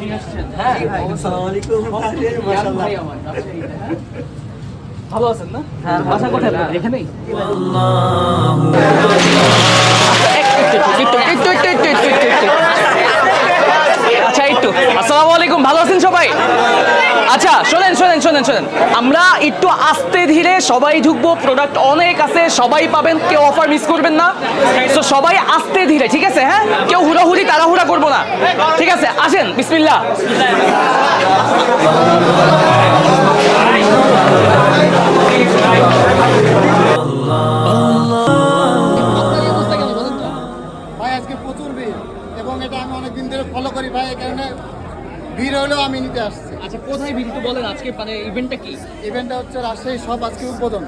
নিয়ে আসছেন? হ্যাঁ, আসসালামু আলাইকুম। মাশাআল্লাহ। ভাই আমার রাজশাহীতে, হ্যাঁ? ভালো আছেন না? হ্যাঁ, বাসা কোথায় আপনার? এখানেই? আচ্ছা একটু আসসালামু আলাইকুম, ভালো আছেন সবাই? আচ্ছা শোনেন শোনেন শোনেন শোনেন, আমরা একটু আস্তে ধীরে সবাই ঢুকবো, প্রোডাক্ট অনেক আছে, সবাই পাবেন, কেউ অফার মিস করবেন না। তো সবাই আস্তে ধীরে, ঠিক আছে? হ্যাঁ, কেউ হুড়াহুড়ি তাড়াহুড়া করবো না, ঠিক আছে? আসেন, বিসমিল্লাহ। ভাই আজকে প্রচুর ভিড় এবং এটা আমি অনেকদিন ধরে ফলো করি ভাই, এই কারণে ভিড় হলেও আমি নিতে আসছি। আচ্ছা কোথায় ভিড় একটু বলেন, আজকে মানে ইভেন্টটা কি? ইভেন্টটা হচ্ছে রাজশাহী সব আজকে উদ্বোধন,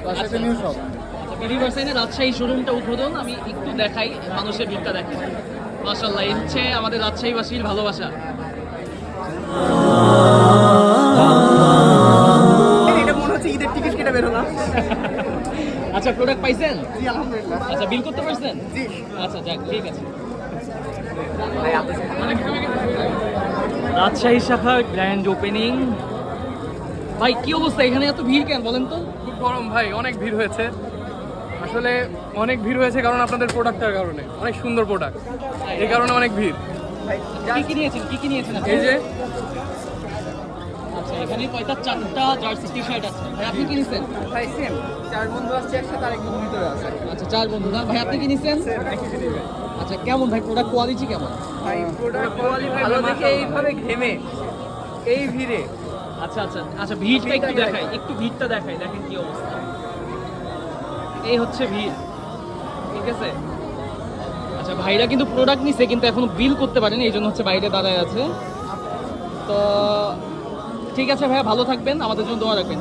রাজশাহীতে নিউ শপ। ইউনিভার্সাইটের রাজশাহী শোরুমটা উদ্বোধন, আমি একটু দেখাই, মানুষের ভিড়টা দেখেন। মাশাআল্লাহ, এই হচ্ছে আমাদের রাজশাহীবাসীর ভালোবাসা। এটা মনে হচ্ছে ঈদের টিকিট কেটে বের হলাম। আচ্ছা প্রোডাক্ট পাইছেন? জি আলহামদুলিল্লাহ। আচ্ছা বিল করতে পারছেন? জি। আচ্ছা যাক, ঠিক আছে। রাজশাহী শাখা গ্র্যান্ড ওপেনিং। ভাই কি অবস্থা, এখানে এত ভিড় কেন বলেন তো? খুব গরম ভাই, অনেক ভিড় হয়েছে। আসলে অনেক ভিড় হয়েছে কারণ আপনাদের প্রোডাক্টের কারণে, অনেক সুন্দর প্রোডাক্ট, এই কারণে অনেক ভিড়। কি কি নিয়েছেন, কি কি নিয়েছেন আপনি? এই যে আচ্ছা এখানে কয়টা, 4টা জার্সি টি শার্ট আছে। ভাই আপনি কি নিছেন? ভাই সেম 4 বন্ধু আসছে একসাথে, আর একদম ভিতরে আছে। আচ্ছা 4 বন্ধু না? ভাই আপনি কি নিছেন? আচ্ছা কেমন ভাই প্রোডাক্ট কোয়ালিটি কেমন? ভাই প্রোডাক্ট কোয়ালিটি ভালো দেখে এইভাবে ঘেমে এই ভিড়ে। আচ্ছা আচ্ছা আচ্ছা, ভিড়টা একটু দেখাই, একটু ভিড়টা দেখাই, দেখেন কি অবস্থা। এই হচ্ছে ভিড়, ঠিক আছে? আচ্ছা ভাইরা কিন্তু প্রোডাক্ট নিছে কিন্তু এখনো বিল করতে পারেনি, এই জন্য হচ্ছে বাইরে দাঁড়ায় আছে। তো ঠিক আছে ভাইয়া, ভালো থাকবেন, আমাদের জন্য দোয়া রাখবেন।